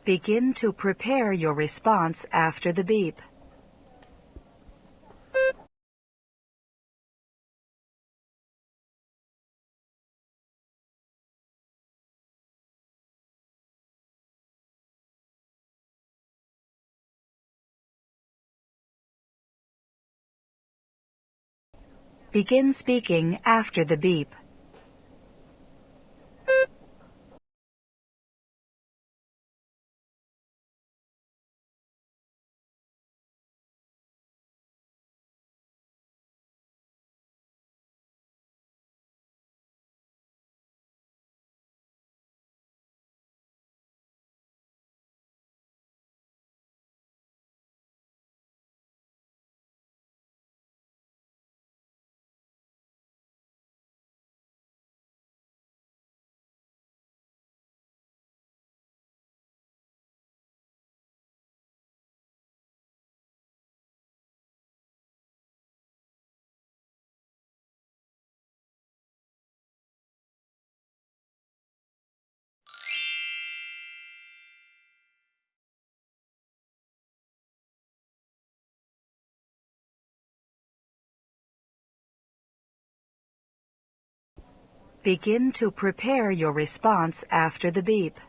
Begin to prepare your response after the beep. Begin speaking after the beep. Begin to prepare your response after the beep.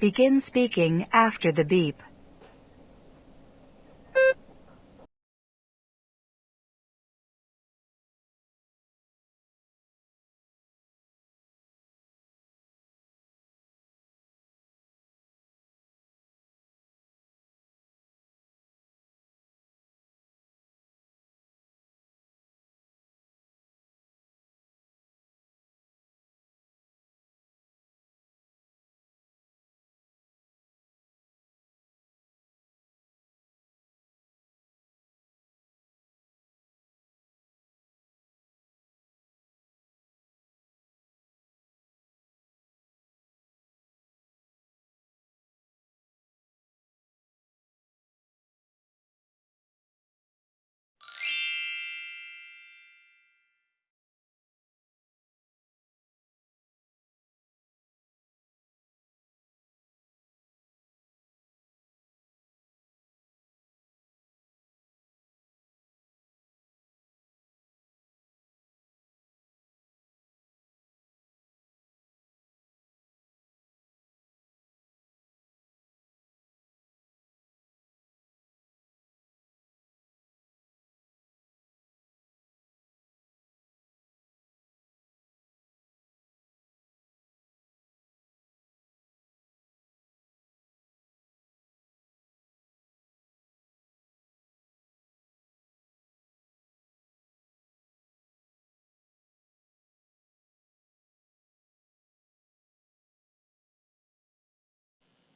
Begin speaking after the beep.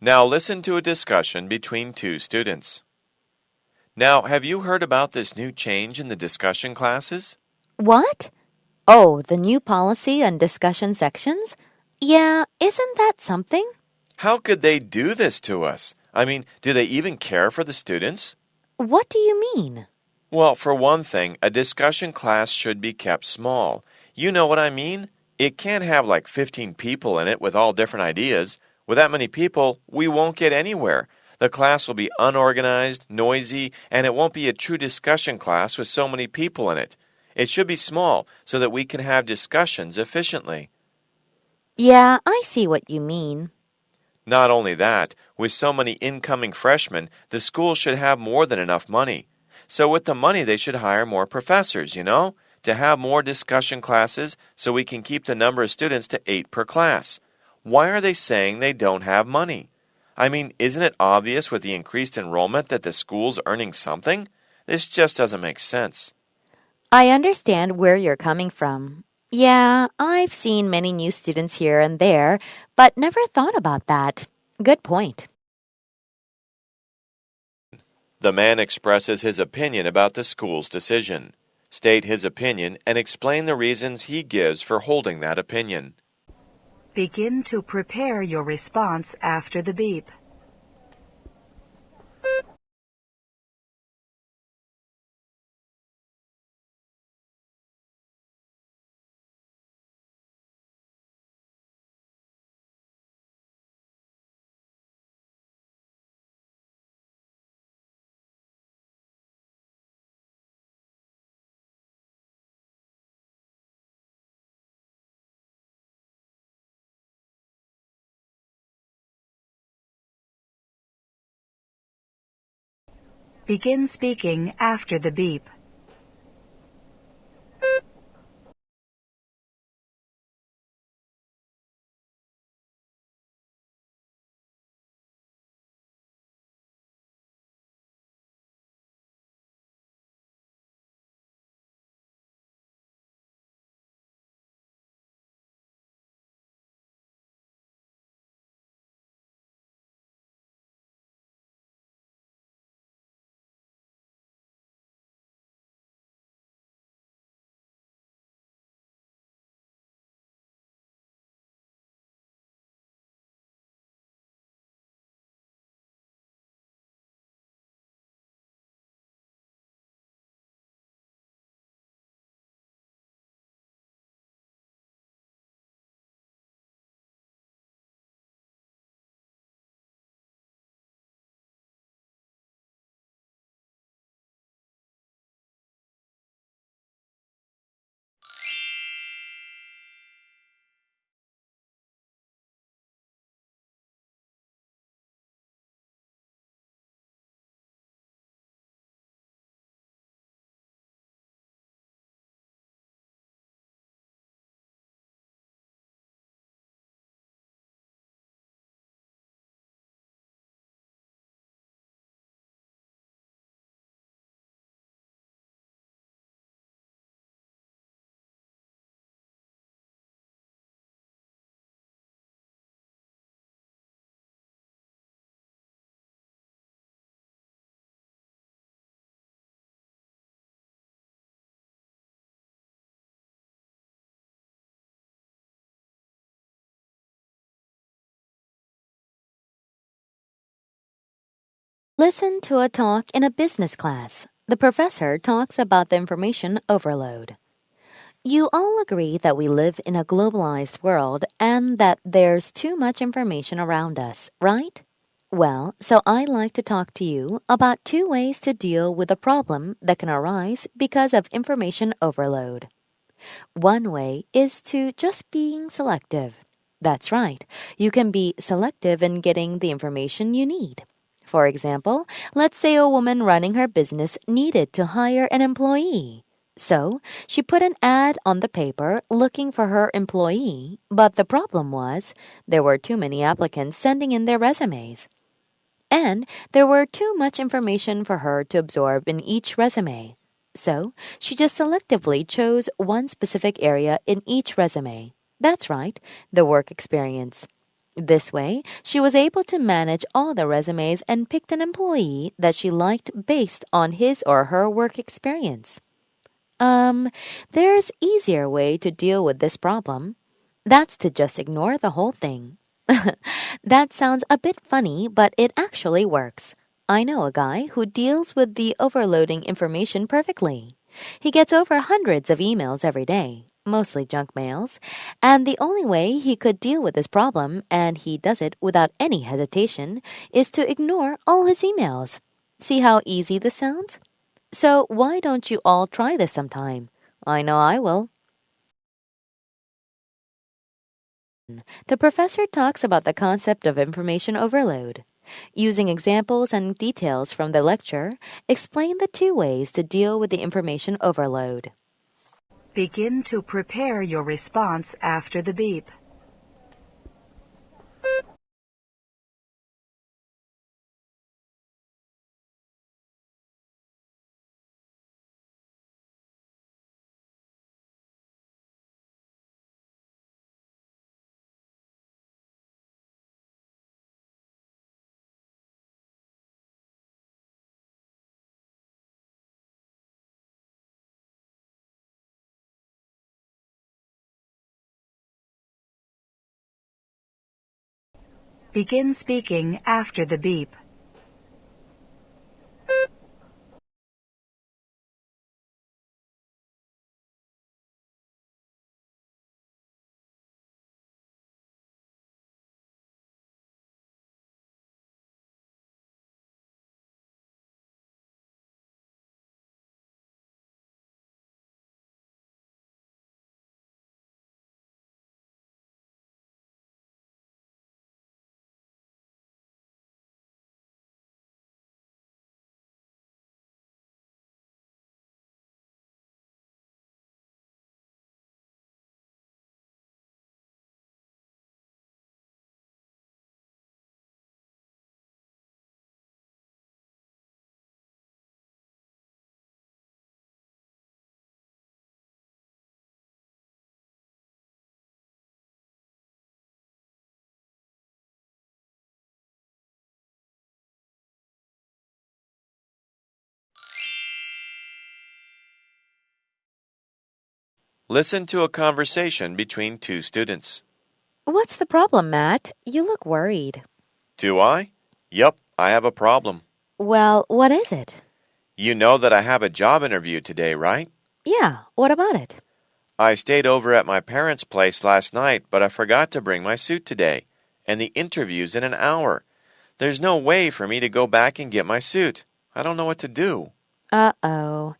Now listen to a discussion between two students. Now, have you heard about this new change in the discussion classes? What? Oh, the new policy on discussion sections? Yeah, isn't that something? How could they do this to us? I mean, do they even care for the students? What do you mean? Well, for one thing, a discussion class should be kept small. You know what I mean? It can't have like 15 people in it with all different ideas. With that many people, we won't get anywhere. The class will be unorganized, noisy, and it won't be a true discussion class with so many people in it. It should be small so that we can have discussions efficiently. Yeah, I see what you mean. Not only that, with so many incoming freshmen, the school should have more than enough money. So with the money, they should hire more professors, to have more discussion classes so we can keep the number of students to 8 per class. Why are they saying they don't have money? I mean, isn't it obvious with the increased enrollment that the school's earning something? This just doesn't make sense. I understand where you're coming from. Yeah, I've seen many new students here and there, but never thought about that. Good point. The man expresses his opinion about the school's decision. State his opinion and explain the reasons he gives for holding that opinion. Begin to prepare your response after the beep. Begin speaking after the beep. Listen to a talk in a business class. The professor talks about the information overload. You all agree that we live in a globalized world and that there's too much information around us, right? Well, so I'd like to talk to you about two ways to deal with a problem that can arise because of information overload. One way is to just being selective. That's right, you can be selective in getting the information you need. For example, let's say a woman running her business needed to hire an employee. So, she put an ad on the paper looking for her employee, but the problem was there were too many applicants sending in their resumes. And there were too much information for her to absorb in each resume. So, she just selectively chose one specific area in each resume. That's right, the work experience. This way, she was able to manage all the resumes and picked an employee that she liked based on his or her work experience. There's easier way to deal with this problem. That's to just ignore the whole thing. That sounds a bit funny, but it actually works. I know a guy who deals with the overloading information perfectly. He gets over hundreds of emails every day, mostly junk mails, and the only way he could deal with this problem, and he does it without any hesitation, is to ignore all his emails. See how easy this sounds? So why don't you all try this sometime? I know I will. The professor talks about the concept of information overload. Using examples and details from the lecture, explain the two ways to deal with the information overload. Begin to prepare your response after the beep. Begin speaking after the beep. Listen to a conversation between two students. What's the problem, Matt? You look worried. Do I? Yep, I have a problem. Well, what is it? You know that I have a job interview today, right? Yeah, what about it? I stayed over at my parents' place last night, but I forgot to bring my suit today, and the interview's in an hour. There's no way for me to go back and get my suit. I don't know what to do. Uh-oh.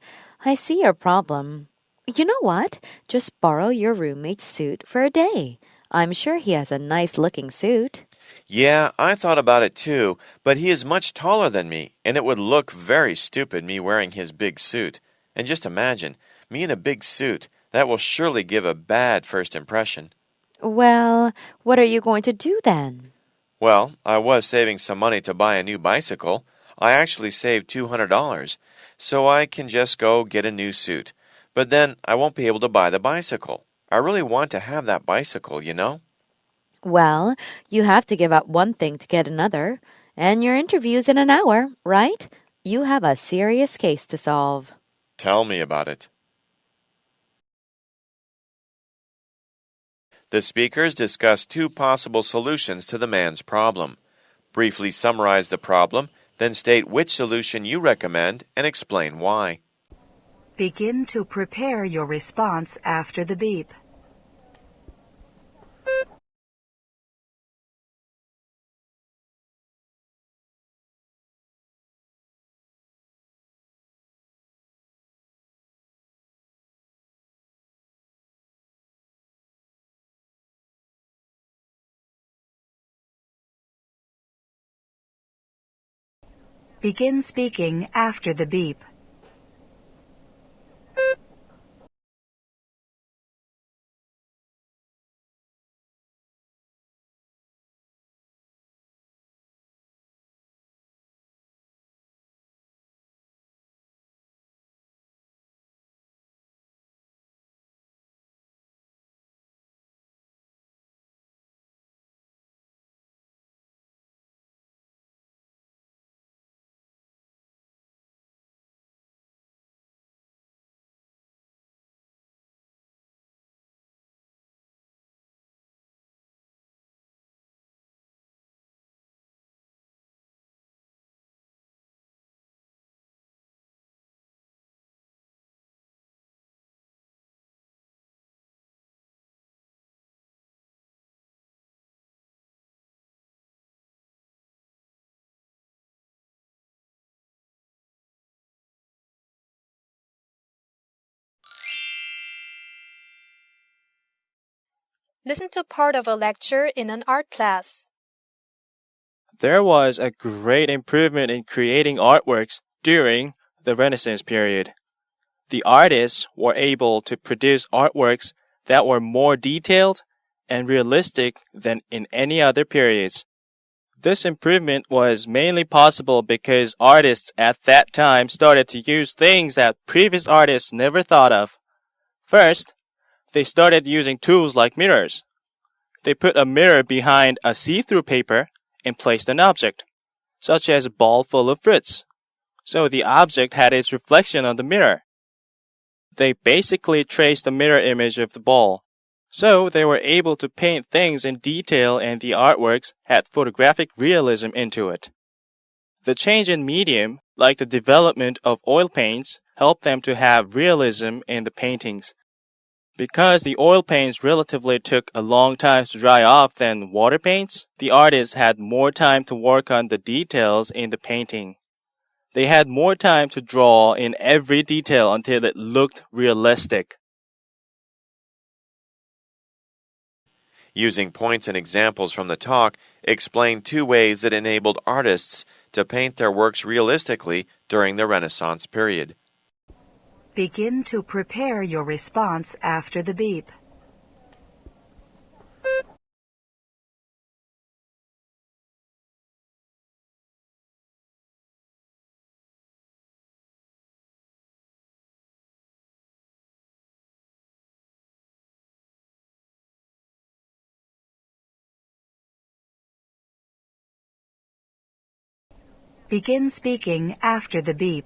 I see your problem. You know what? Just borrow your roommate's suit for a day. I'm sure he has a nice-looking suit. Yeah, I thought about it too, but he is much taller than me, and it would look very stupid me wearing his big suit. And just imagine, me in a big suit. That will surely give a bad first impression. Well, what are you going to do then? Well, I was saving some money to buy a new bicycle. I actually saved $200, so I can just go get a new suit. But then I won't be able to buy the bicycle. I really want to have that bicycle, you know? Well, you have to give up one thing to get another. And your interview's in an hour, right? You have a serious case to solve. Tell me about it. The speakers discuss two possible solutions to the man's problem. Briefly summarize the problem, then state which solution you recommend and explain why. Begin to prepare your response after the beep. Begin speaking after the beep. Listen to part of a lecture in an art class. There was a great improvement in creating artworks during the Renaissance period. The artists were able to produce artworks that were more detailed and realistic than in any other periods. This improvement was mainly possible because artists at that time started to use things that previous artists never thought of. First, they started using tools like mirrors. They put a mirror behind a see-through paper and placed an object, such as a ball full of fruits. So the object had its reflection on the mirror. They basically traced the mirror image of the ball. So they were able to paint things in detail and the artworks had photographic realism into it. The change in medium, like the development of oil paints, helped them to have realism in the paintings. Because the oil paints relatively took a long time to dry off than water paints, the artists had more time to work on the details in the painting. They had more time to draw in every detail until it looked realistic. Using points and examples from the talk, explain 2 ways that enabled artists to paint their works realistically during the Renaissance period. Begin to prepare your response after the beep. Begin speaking after the beep.